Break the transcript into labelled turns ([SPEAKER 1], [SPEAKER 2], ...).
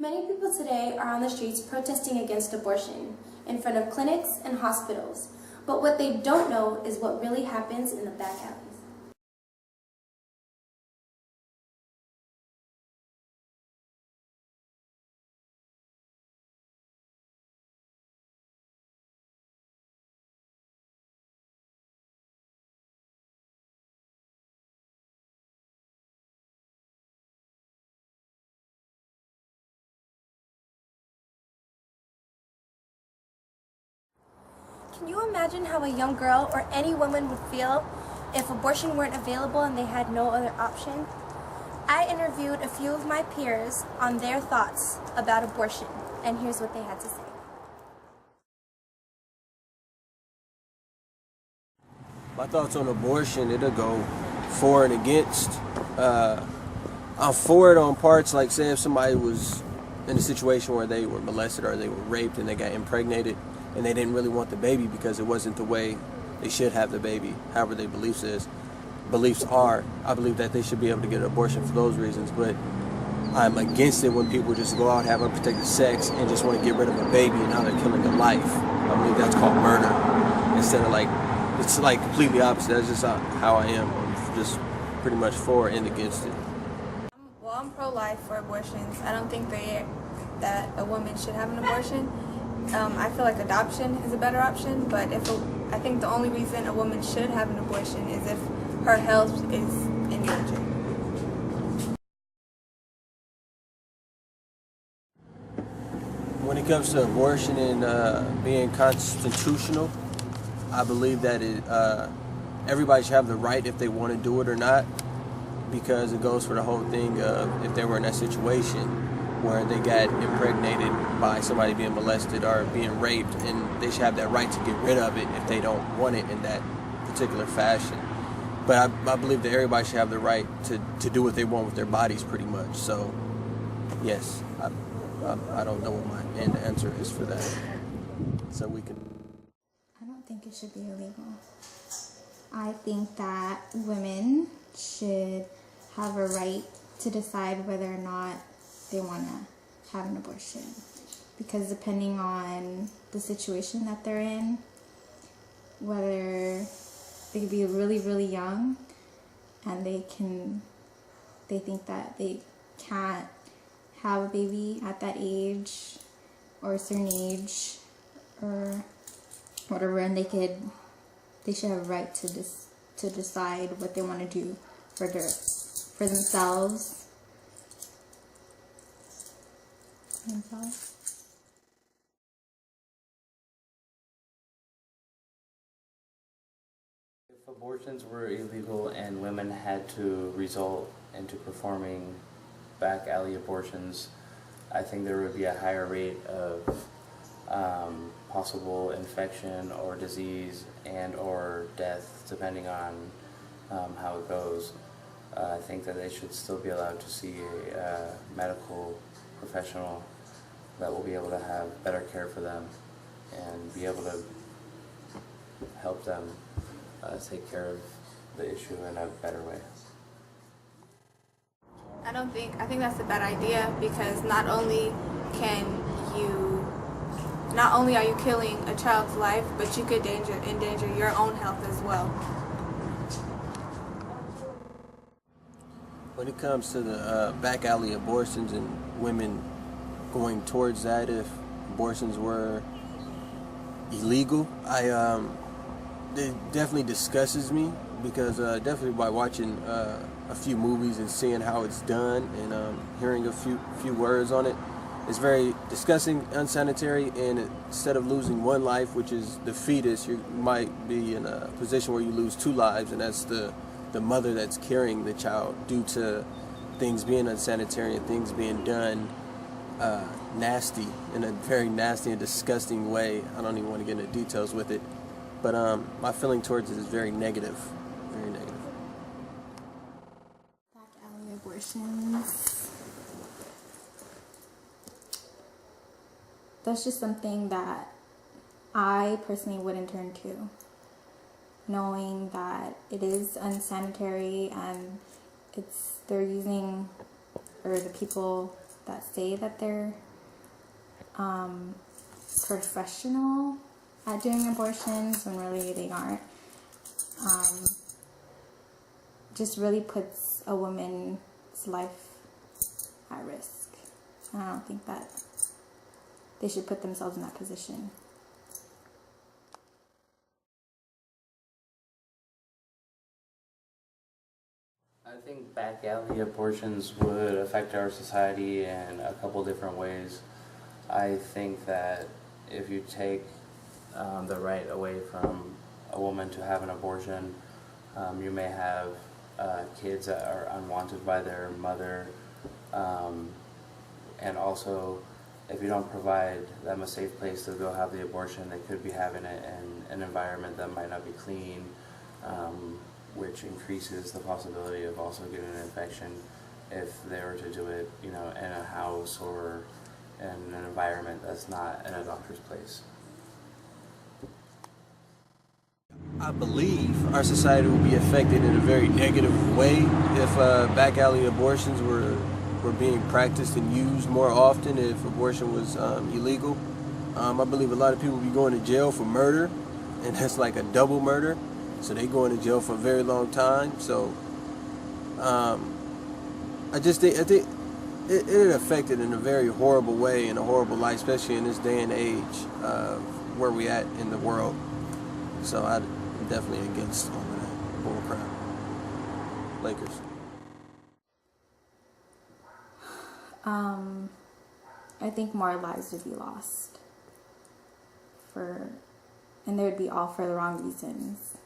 [SPEAKER 1] Many people today are on the streets protesting against abortion in front of clinics and hospitals, but what they don't know is what really happens in the back alleys. Can you imagine how a young girl or any woman would feel if abortion weren't available and they had no other option? I interviewed a few of my peers on their thoughts about abortion, and here's what they had to say.
[SPEAKER 2] My thoughts on abortion, it'll go for and against. I'm for it on parts, like say if somebody was in a situation where they were molested or they were raped and they got impregnated and they didn't really want the baby because it wasn't the way they should have the baby, however their beliefs are. I believe that they should be able to get an abortion for those reasons, but I'm against it when people just go out, have unprotected sex, and just want to get rid of a baby, and now they're killing a life. I believe that's called murder. Instead of it's like completely opposite. That's just how I am. I'm just pretty much for and against it.
[SPEAKER 3] Well, I'm pro-life for abortions. I don't think that a woman should have an abortion. I feel like adoption is a better option, but I think the only reason a woman should have an abortion is if her health is in danger.
[SPEAKER 2] When it comes to abortion and being constitutional, I believe that everybody should have the right if they want to do it or not, because it goes for the whole thing of if they were in that situation where they got impregnated by somebody being molested or being raped, and they should have that right to get rid of it if they don't want it in that particular fashion. But I believe that everybody should have the right to do what they want with their bodies pretty much. So, yes, I don't know what my end answer is for that. So we can...
[SPEAKER 4] I don't think it should be illegal. I think that women should have a right to decide whether or not they want to have an abortion, because depending on the situation that they're in, whether they could be really, really young and they think that they can't have a baby at that age or a certain age or whatever, and they should have a right to decide what they want to do for themselves.
[SPEAKER 5] If abortions were illegal and women had to result into performing back alley abortions, I think there would be a higher rate of possible infection or disease and or death, depending on how it goes. I think that they should still be allowed to see a medical professional that will be able to have better care for them and be able to help them take care of the issue in a better way.
[SPEAKER 3] I think that's a bad idea, because not only are you killing a child's life, but you could endanger your own health as well.
[SPEAKER 2] When it comes to the back alley abortions and women going towards that, if abortions were illegal, it definitely disgusts me, because definitely by watching a few movies and seeing how it's done and hearing a few words on it, it's very disgusting, unsanitary, and instead of losing one life, which is the fetus, you might be in a position where you lose two lives, and that's the mother that's carrying the child, due to things being unsanitary and things being done nasty, in a very nasty and disgusting way. I don't even want to get into details with it, but my feeling towards it is very negative, very negative.
[SPEAKER 4] Back alley abortions. That's just something that I personally wouldn't turn to, knowing that it is unsanitary and they're using, or the people that say that they're professional at doing abortions when really they aren't, just really puts a woman's life at risk. And I don't think that they should put themselves in that position.
[SPEAKER 5] I think back alley abortions would affect our society in a couple different ways. I think that if you take the right away from a woman to have an abortion, you may have kids that are unwanted by their mother, and also if you don't provide them a safe place to go have the abortion, they could be having it in an environment that might not be clean, which increases the possibility of also getting an infection if they were to do it, in a house or in an environment that's not in a doctor's place.
[SPEAKER 2] I believe our society would be affected in a very negative way if back alley abortions were being practiced and used more often, if abortion was illegal. I believe a lot of people would be going to jail for murder, and that's like a double murder. So they go into jail for a very long time. So I think it affected in a very horrible way, in a horrible light, especially in this day and age where we at in the world. So I'm definitely against all of that bull crap. Lakers.
[SPEAKER 4] I think more lives would be lost and they would be all for the wrong reasons.